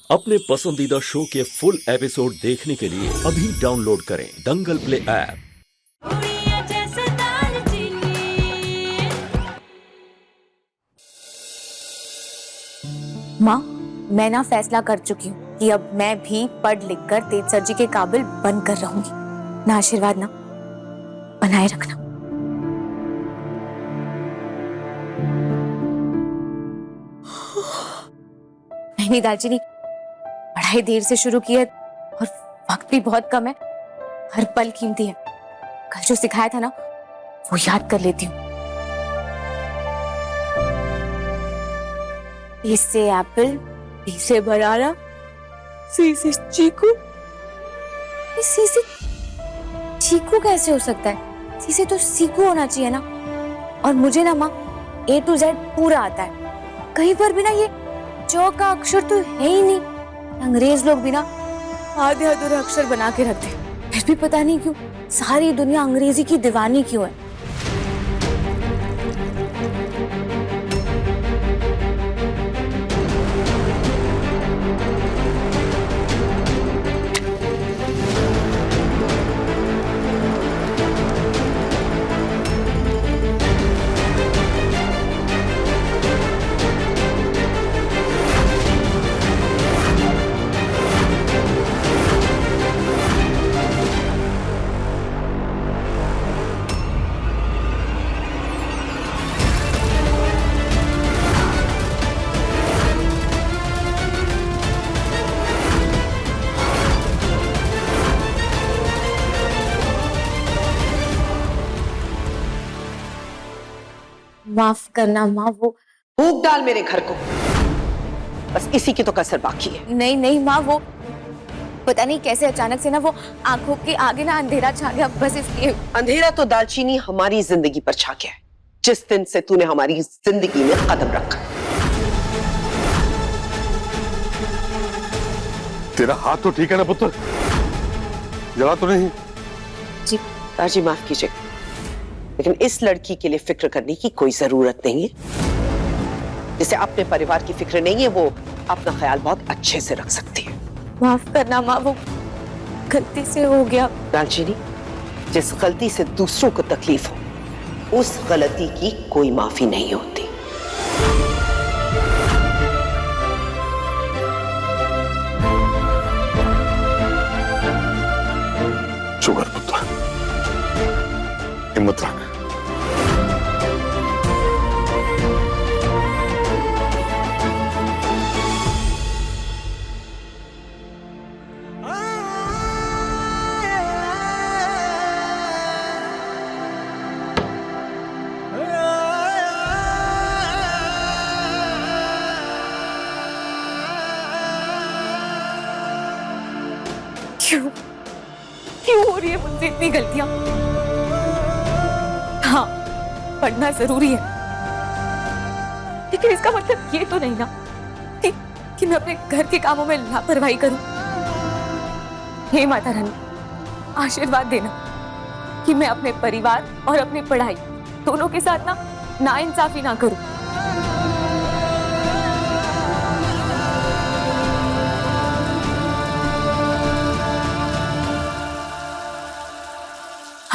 अपने पसंदीदा शो के फुल एपिसोड देखने के लिए अभी डाउनलोड करें दंगल प्ले ऐप। माँ, मैं ना फैसला कर चुकी हूँ कि अब मैं भी पढ़ लिख कर तेज सर जी के काबिल बनकर रहूंगी। ना आशीर्वाद ना बनाए रखना। नहीं दालचीनी, पढ़ाई देर से शुरू की है और वक्त भी बहुत कम है। हर पल कीमती है। कल जो सिखाया था ना वो याद कर लेती हूँ। B से एप्पल, B से बनाना, C से चीकू। C से चीकू कैसे हो सकता है? C से तो सीकू होना चाहिए ना। और मुझे ना माँ A to Z पूरा आता है। कहीं पर भी ना ये चौ का अक्षर तो है ही नहीं। अंग्रेज लोग भी ना आधे अधूरे अक्षर बना के रखते हैं। फिर भी पता नहीं क्यों सारी दुनिया अंग्रेजी की दीवानी क्यों है। माफ करना माँ, वो फूंक डाल मेरे घर को। बस इसी की तो कसर बाकी है। नहीं नहीं माँ, वो पता नहीं कैसे अचानक से ना वो आंखों के आगे ना अंधेरा छा गया, बस इसलिए। अंधेरा तो दालचीनी हमारी जिंदगी पर छा गया है जिस दिन से तूने हमारी जिंदगी में कदम रखा। तेरा हाथ तो ठीक है ना पुत्र? जला तो नहीं? जी दाजी माफ कीजिए, लेकिन इस लड़की के लिए फिक्र करने की कोई जरूरत नहीं है। जिसे अपने परिवार की फिक्र नहीं है वो अपना ख्याल बहुत अच्छे से रख सकती है। माफ करना माँ, वो गलती से हो गया। दालचीनी, जिस गलती से दूसरों को तकलीफ हो उस गलती की कोई माफी नहीं होती। शुगर पुत्र, हिम्मत रख। क्यों क्यों हो रही है मुझसे इतनी गलतियां? हाँ, पढ़ना जरूरी है, लेकिन इसका मतलब ये तो नहीं ना कि मैं अपने घर के कामों में लापरवाही करूं। हे माता रानी, आशीर्वाद देना कि मैं अपने परिवार और अपनी पढ़ाई दोनों के साथ ना नाइंसाफी ना करूं।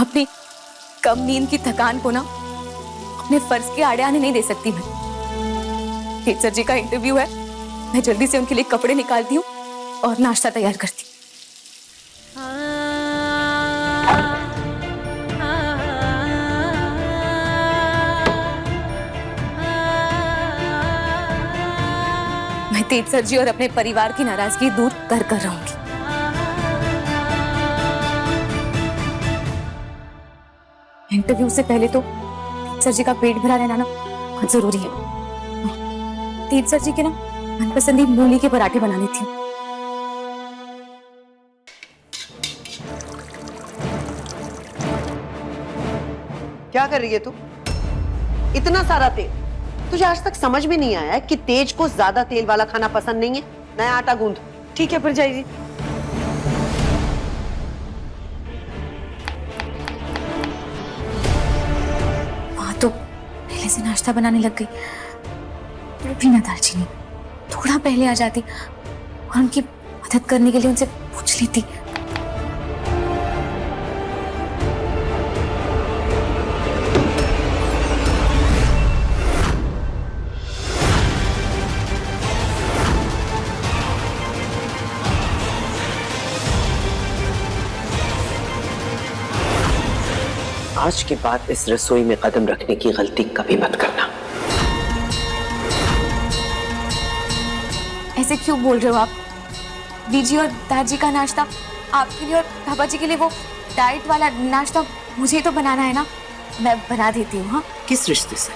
अपनी कम नींद की थकान को ना अपने फर्ज के आड़े आने नहीं दे सकती मैं। तेज सर जी का इंटरव्यू है, मैं जल्दी से उनके लिए कपड़े निकालती हूँ और नाश्ता तैयार करती हूँ। मैं तेज सर जी और अपने परिवार की नाराजगी दूर कर रहूंगी। इंटरव्यू से पहले तो तेज सर जी का पेट भरा रहना ना बहुत जरूरी है। तेज सर जी के ना मनपसंदी मूली के पराठे बना लेती हूँ। क्या कर रही है तू? इतना सारा तेल, तुझे आज तक समझ में नहीं आया कि तेज को ज्यादा तेल वाला खाना पसंद नहीं है? नया आटा गूंद। ठीक है भरजाई जी। तो पहले से नाश्ता बनाने लग गई। भी ना दालचीनी, थोड़ा पहले आ जाती और उनकी मदद करने के लिए उनसे पूछ ली थी। आज के बाद इस रसोई में कदम रखने की गलती कभी मत करना। ऐसे क्यों बोल रहे हो आप? दीदी और दादी का नाश्ता आपके लिए और पापा जी के लिए वो डाइट वाला नाश्ता मुझे ही तो बनाना है ना, मैं बना देती हूँ। हाँ, किस रिश्ते से?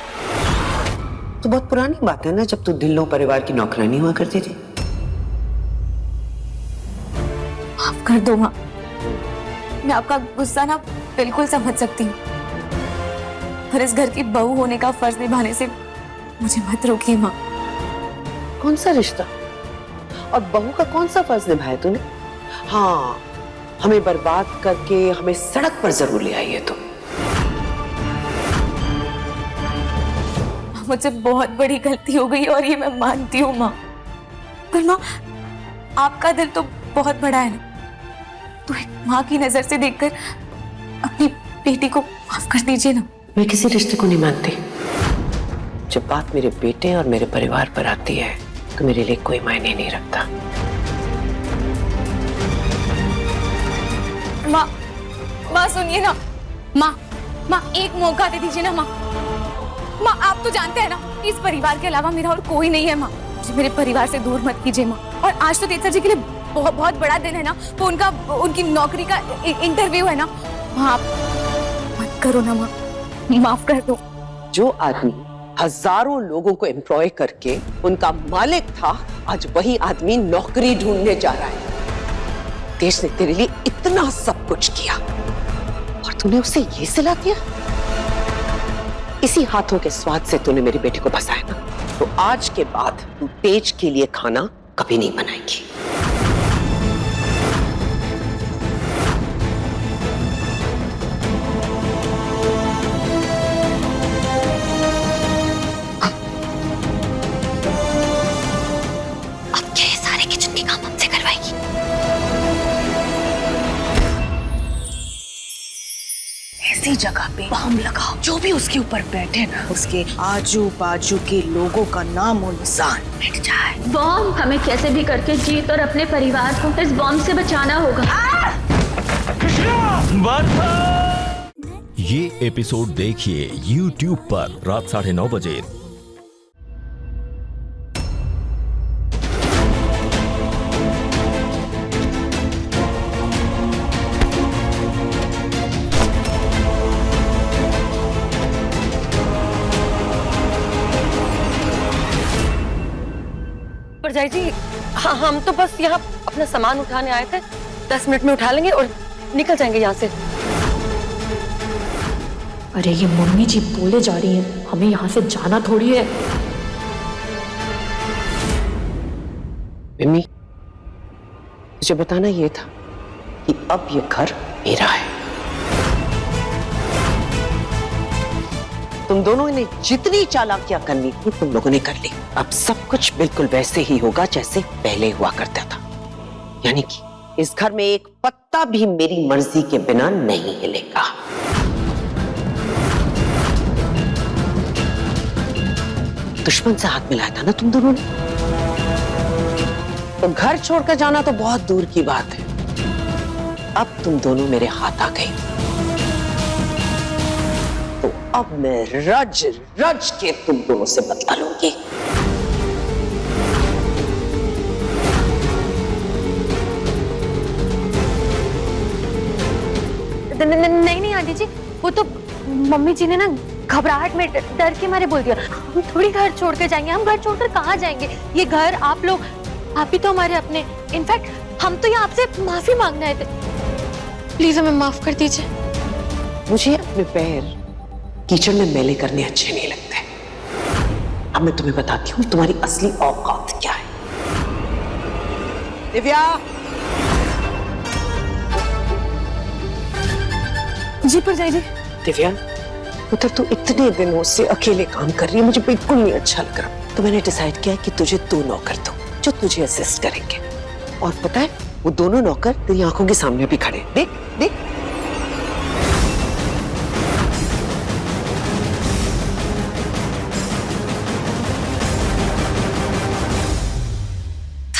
तो बहुत पुरानी बात है ना, जब तू ढिल्लों परिवार की नौकरानी हुआ करती थी। माफ कर दो माँ, मैं आपका गुस्सा ना बिल्कुल समझ सकती हूँ, पर इस घर की बहू होने का फर्ज निभाने से मुझे मत रोकिए माँ। कौन सा रिश्ता और बहू का कौन सा फर्ज निभाया तूने? हाँ, हमें बर्बाद करके हमें सड़क पर जरूर ले आई है तुम। मुझसे बहुत बड़ी गलती हो गई और ये मैं मानती हूँ माँ, पर माँ आपका दिल तो बहुत बड़ा है ना, तो एक माँ की नजर से देखकर अपनी बेटी को माफ कर दीजिए ना। मैं किसी रिश्ते को नहीं मानती। जब बात मेरे बेटे और मेरे परिवार पर आती है तो मेरे लिए कोई मायने नहीं रखता। माँ सुनिए ना, माँ एक मौका दे दीजिए ना माँ। आप तो जानते हैं ना, इस परिवार के अलावा मेरा और कोई नहीं है माँ। मुझे मेरे परिवार से दूर मत कीजिए माँ। और आज तो तेजस्वी जी के लिए बहुत बड़ा दिन है ना, वो उनकी नौकरी का इंटरव्यू है ना। माँ आप मत करो ना माँ, माफ कर दो। जो आदमी हजारों लोगों को एम्प्लॉय करके उनका मालिक था, आज वही आदमी नौकरी ढूंढने जा रहा है। देश ने तेरे लिए इतना सब कुछ किया और तूने उसे ये सिला दिया। इसी हाथों के स्वाद से तूने मेरी बेटी को बसाया ना, तो आज के बाद तू तेज के लिए खाना कभी नहीं बनाएगी। ऐसी जगह पे बम लगाओ, जो भी उसके ऊपर बैठे ना, उसके आजू बाजू के लोगों का नाम और निशान मिट जाए। बॉम्ब हमें कैसे भी करके जीत और अपने परिवार को इस बॉम्ब से बचाना होगा। ये एपिसोड देखिए YouTube पर रात 9:30 बजे। परजाई जी, हाँ, हम तो बस यहाँ अपना सामान उठाने आए थे। 10 मिनट में उठा लेंगे और निकल जाएंगे यहाँ से। अरे ये मम्मी जी बोले जा रही हैं, हमें यहाँ से जाना थोड़ी है। मम्मी, मुझे बताना ये था कि अब ये घर मेरा है। तुम दोनों ने जितनी चालाकियां करनी थी तुम लोगों ने कर ली। अब सब कुछ बिल्कुल वैसे ही होगा जैसे पहले हुआ करता था, यानी कि इस घर में एक पत्ता भी मेरी मर्जी के बिना नहीं हिलेगा। दुश्मन से हाथ मिलाया था ना तुम दोनों ने, तो घर छोड़कर जाना तो बहुत दूर की बात है। अब तुम दोनों मेरे हाथ आ गई, तो अब मैं रज रज के तुम दोनों से बदला लूंगी। नहीं आंटी जी, वो तो मम्मी जी ने ना घबराहट में डर के मारे बोल दिया। हम थोड़ी घर छोड़ कर जाएंगे, हम घर छोड़कर कहाँ जाएंगे? ये घर आप लोग, आप ही तो हमारे अपने। इनफैक्ट हम तो यहाँ आपसे माफी मांगने आए थे। प्लीज हमें माफ कर दीजिए। मुझे अपने पैर कीचड़ में मैले करने अच्छे नहीं लगते। अब मैं तुम्हें बताती हूँ तुम्हारी असली औकात क्या है। दिव्या, जी परजाई जी। दिव्या, उधर तू इतने दिनों से अकेले काम कर रही है, मुझे बिल्कुल नहीं अच्छा लग रहा। तो मैंने डिसाइड किया कि तुझे 2 नौकर दूं जो तुझे असिस्ट करेंगे। और पता है वो दोनों नौकर तेरी आंखों के सामने भी खड़े, देख देख।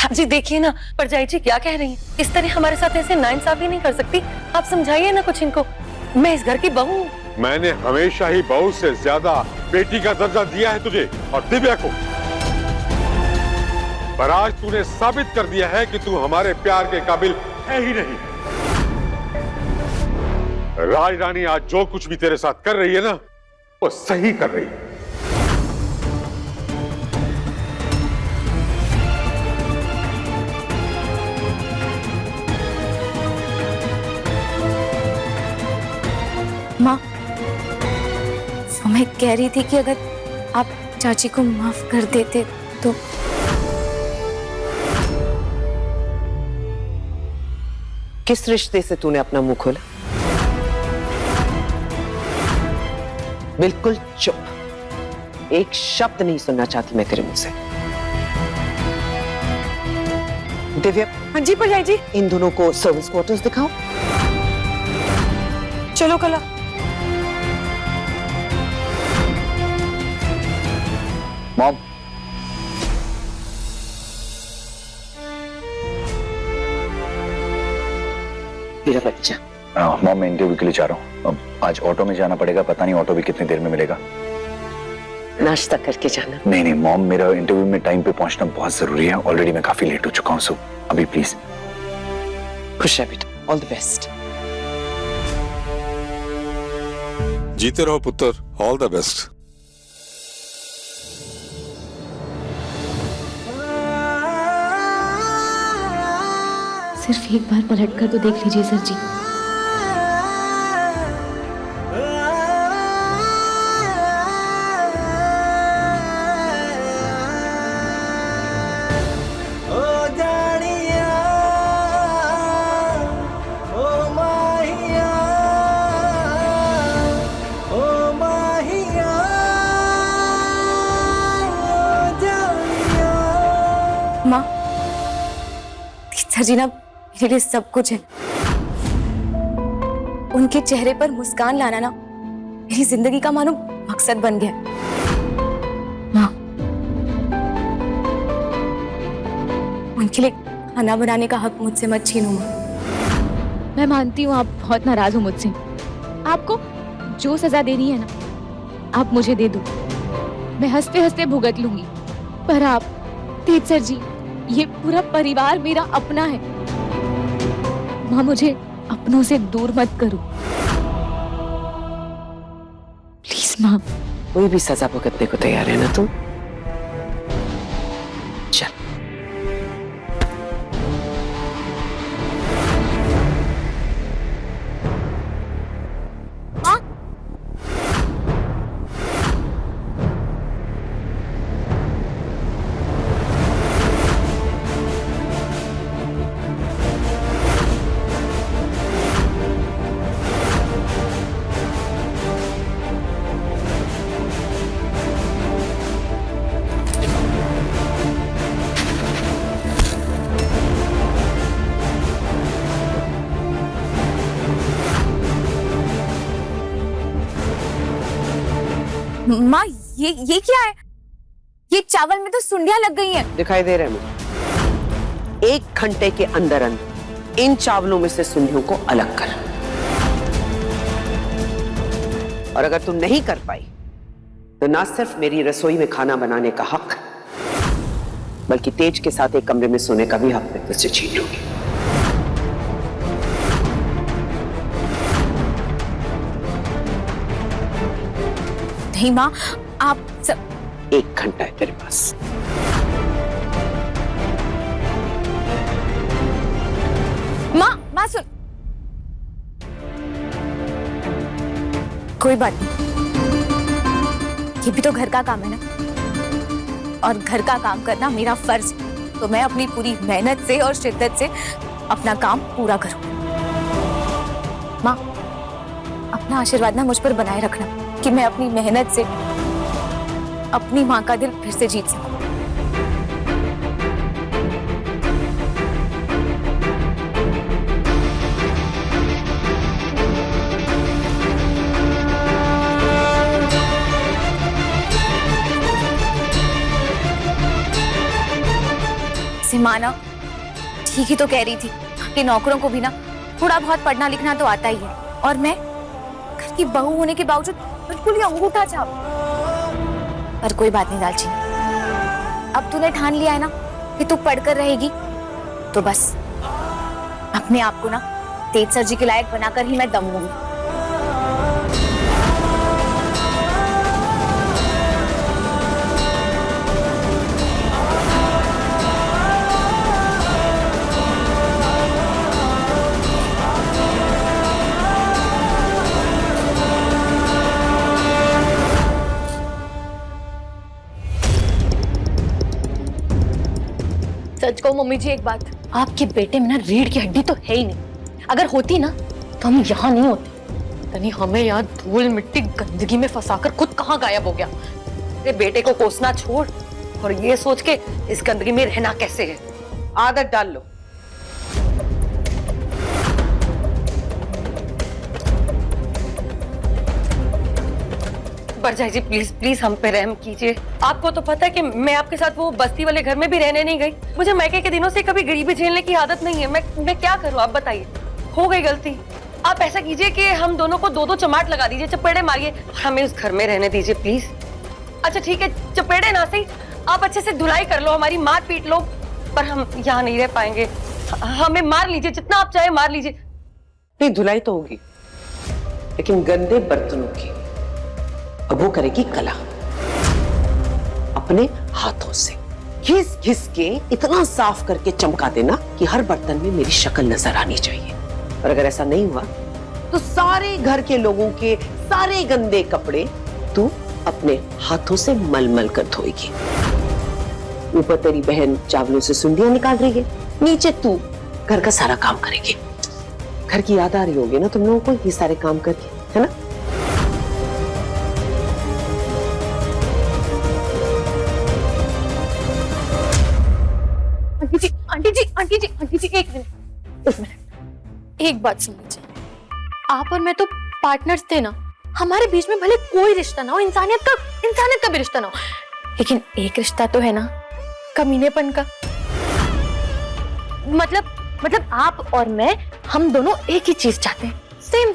आप जी देखिए ना, परजाई जी क्या कह रही हैं। इस तरह हमारे साथ ऐसे नाइंसाफी नहीं कर सकती। आप समझाइए ना कुछ इनको। मैं इस घर की बहू हूँ। मैंने हमेशा ही बहू से ज्यादा बेटी का दर्जा दिया है तुझे और दिव्या को, पर आज तूने साबित कर दिया है कि तू हमारे प्यार के काबिल है ही नहीं। राज रानी आज जो कुछ भी तेरे साथ कर रही है ना, वो सही कर रही है। माँ, तो मैं कह रही थी कि अगर आप चाची को माफ कर देते तो। किस रिश्ते से तूने अपना मुंह खोला? बिल्कुल चुप, एक शब्द नहीं सुनना चाहती मैं तेरे मुंह से। दिव्या। हाँ जी परजाई जी। इन दोनों को सर्विस क्वार्टर्स दिखाओ। चलो कला। मॉम, मेरा बच्चा। मॉम मैं इंटरव्यू के लिए जा रहा हूँ। अब आज ऑटो में जाना पड़ेगा, पता नहीं ऑटो भी कितनी देर में मिलेगा। नाश्ता करके जाना। नहीं नहीं मॉम, मेरा इंटरव्यू में टाइम पे पहुंचना बहुत जरूरी है। ऑलरेडी मैं काफी लेट हो चुका हूँ, सो अभी प्लीज। खुश है बेटा, ऑल द बेस्ट। जीते रहो पुत्र, ऑल द बेस्ट। सिर्फ एक बार पलट कर तो देख लीजिए सर जी। माँ, सर जी ना मेरे लिए सब कुछ है। उनके चेहरे पर मुस्कान लाना ना मेरी जिंदगी का मानो मकसद बन गया। माँ, उनके लिए खाना बनाने का हक मुझसे मत छीनो। माँ, मैं मानती हूँ आप बहुत नाराज हो मुझसे। आपको जो सजा देनी है ना, आप मुझे दे दो, मैं हंसते हंसते भुगत लूंगी। पर आप तेज सर जी, ये पूरा परिवार मेरा अपना है। माँ, मुझे अपनों से दूर मत करो प्लीज। माँ, कोई भी सजा भुगतने को तैयार है ना तुम? चल। माँ, ये क्या है? ये चावल में तो सुंडियां लग गई हैं। दिखाई दे रहा है मुझे। 1 घंटे के अंदर अंदर इन चावलों में से सुंडियों को अलग कर। और अगर तुम नहीं कर पाई तो ना सिर्फ मेरी रसोई में खाना बनाने का हक, बल्कि तेज के साथ एक कमरे में सोने का भी हक मैं तुझसे छीन लूंगी। नहीं माँ, आप सब। 1 घंटा है तेरे पास। माँ सुन, कोई बात नहीं, ये भी तो घर का काम है ना, और घर का काम करना मेरा फर्ज है। तो मैं अपनी पूरी मेहनत से और शिद्दत से अपना काम पूरा करूं। माँ, अपना आशीर्वाद ना मुझ पर बनाए रखना कि मैं अपनी मेहनत से अपनी माँ का दिल फिर से जीत सकूं। माँ ना ठीक ही तो कह रही थी कि नौकरों को भी ना थोड़ा बहुत पढ़ना लिखना तो आता ही है, और मैं घर की बहू होने के बावजूद बिल्कुल ही अंगूठा छाप। पर कोई बात नहीं दालचीनी, अब तूने ठान लिया है ना कि तू पढ़कर रहेगी, तो बस अपने आप को ना तेज सर जी के लायक बनाकर ही मैं दम लूंगी। सच को मम्मी जी एक बात, आपके बेटे में ना रीढ़ की हड्डी तो है ही नहीं। अगर होती ना तो हम यहाँ नहीं होते। तनी हमें यहाँ धूल मिट्टी गंदगी में फंसाकर खुद कहाँ गायब हो गया। तेरे बेटे को कोसना छोड़ और ये सोच के इस गंदगी में रहना कैसे है। आदत डाल लो। बरजाई जी प्लीज प्लीज हम पे रहम कीजिए। आपको तो पता है कि मैं आपके साथ वो बस्ती वाले घर में भी रहने नहीं गई। मुझे मैके के दिनों से कभी गरीबी झेलने की आदत नहीं है। मैं क्या करूं, आप बताइए। हो गई गलती। आप ऐसा कीजिए कि हम दोनों को 2-2 चमाट लगा दीजिए, चपेड़े मारिए और हमें उस घर में रहने दीजिए प्लीज। अच्छा ठीक है, चपेड़े ना सही, आप अच्छे से धुलाई कर लो, हमारी मार पीट लो, पर हम यहाँ नहीं रह पाएंगे। हमें मार लीजिए, जितना आप चाहे मार लीजिए। नहीं, धुलाई तो होगी, लेकिन गंदे बर्तनों की अब वो करेगी कला अपने हाथों से। घिस घिस के इतना साफ करके चमका देना कि हर बर्तन में मेरी शक्ल नजर आनी चाहिए। और अगर ऐसा नहीं हुआ तो सारे घर के लोगों के सारे गंदे कपड़े तू अपने हाथों से मल कर धोएगी। ऊपर तेरी बहन चावलों से सुंडियां निकाल रही है, नीचे तू घर का सारा काम करेगी। घर की याद आ रही होगी ना तुम लोगों को ये सारे काम करके, है ना? आंटी जी एक मिनट, एक बात सुन लीजिए। आप और मैं तो पार्टनर्स थे ना, हमारे बीच में भले कोई रिश्ता ना हो, इंसानियत का भी रिश्ता ना हो, लेकिन एक रिश्ता तो है ना, कमीनेपन का। मतलब आप और मैं, हम दोनों एक ही चीज चाहते हैं, सेम।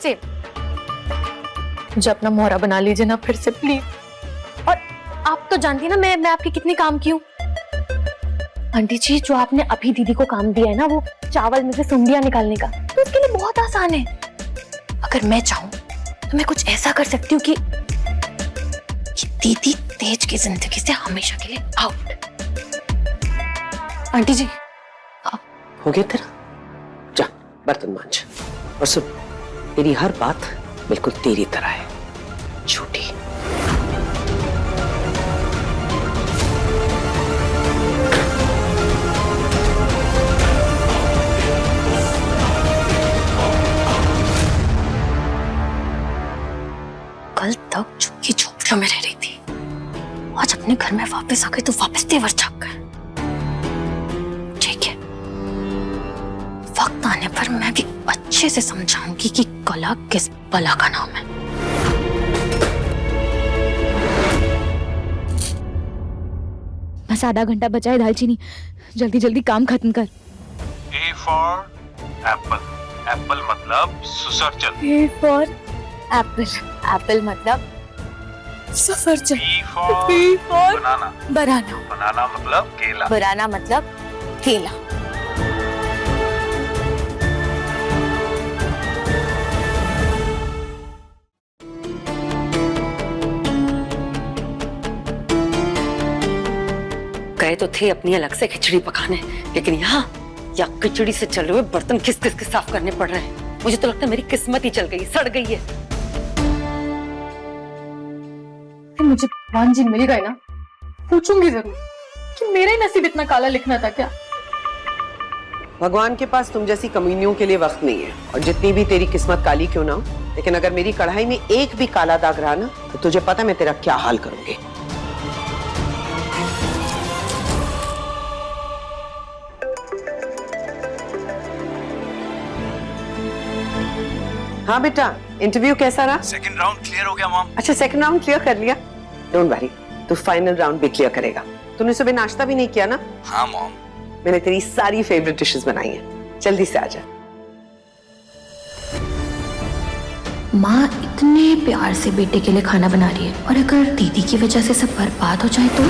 मुझे अपना मोहरा बना लीजिए ना फिर से प्लीज। और आप तो जानती है ना मैं आपकी कितनी काम की हूँ। आंटी जी, जो आपने अभी दीदी को काम दिया है ना, वो चावल में से सुंडियां निकालने का, तो उसके लिए बहुत आसान है। अगर मैं चाहूं तो मैं कुछ ऐसा कर सकती हूँ कि दीदी तेज की जिंदगी से हमेशा के लिए आउट। आंटी जी हो गया तेरा? जा बर्तन मांझ। और सुन, तेरी हर बात बिल्कुल तेरी तरह है, झूठी। कल तक चुपकी झोपड़ियों में रह रही थी, आज अपने घर में वापस आ गई तो वापस तेवर झाक गए। ठीक है, वक्त आने पर मैं भी अच्छे से समझाऊंगी कि कला किस बला का नाम है। बस आधा घंटा बचा है दालचीनी, जल्दी जल्दी काम खत्म कर। A for apple, apple मतलब सुसरचल। A for apple, apple मतलब सफरचंद। B for बनाना, बनाना मतलब केला। बनाना मतलब केला। गए तो थे अपनी अलग से खिचड़ी पकाने, लेकिन यहाँ खिचड़ी से चले हुए बर्तन किस किस के साफ करने पड़ रहे हैं। मुझे तो लगता है मेरी किस्मत ही चल गई, सड़ गई है। मुझे भगवान जी मिल गए ना, पूछूंगी जरूर कि मेरा ही नसीब इतना काला लिखना था क्या। भगवान के पास तुम जैसी कमीनियों के लिए वक्त नहीं है, और जितनी भी तेरी किस्मत काली क्यों ना हो, लेकिन अगर मेरी कढ़ाई में एक भी काला दाग रहा ना, तो तुझे पता मैं तेरा क्या हाल करूंगी। हाँ बेटा, इंटरव्यू कैसा रहा? सेकंड राउंड क्लियर हो गया मॉम। अच्छा, सेकंड राउंड क्लियर कर लिया? डोंट वरी, तू फाइनल राउंड भी क्लियर करेगा। तूने सुबह नाश्ता भी नहीं किया ना? हाँ मॉम, मैंने तेरी सारी फेवरेट डिशेस बनाई हैं, जल्दी से आ जा। माँ इतने प्यार से बेटे के लिए खाना बना रही है, और अगर दीदी की वजह से सब बर्बाद हो जाए तो?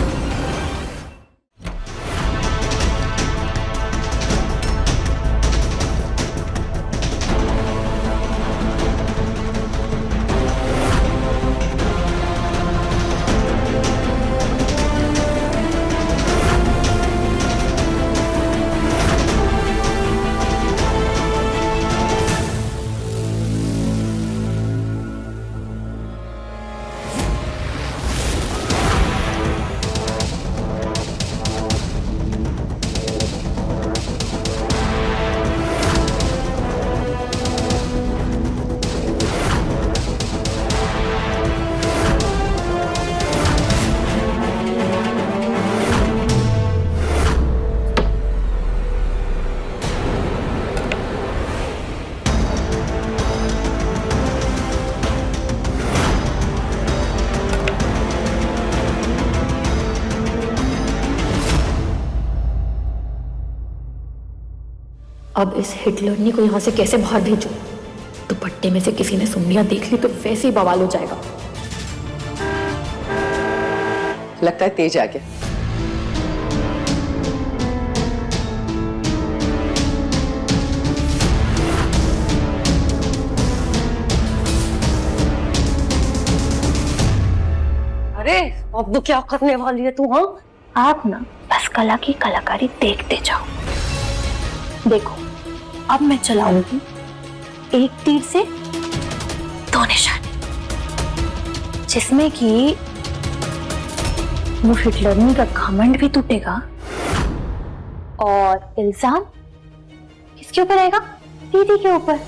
अब इस हिटलर को यहाँ से कैसे बाहर भेजूं? दुपट्टे में से किसी ने सुम्नियां देख ली तो वैसे ही बवाल हो जाएगा। लगता है तेज आ गया। अरे अब तो क्या करने वाली है तू? हाँ, आप ना बस कला की कलाकारी देखते जाओ। देखो अब मैं चलाऊंगी एक तीर से दो निशाने, जिसमें कि वो हिटलरनी का घमंड भी टूटेगा और इल्जाम किसके ऊपर आएगा? दीदी के ऊपर।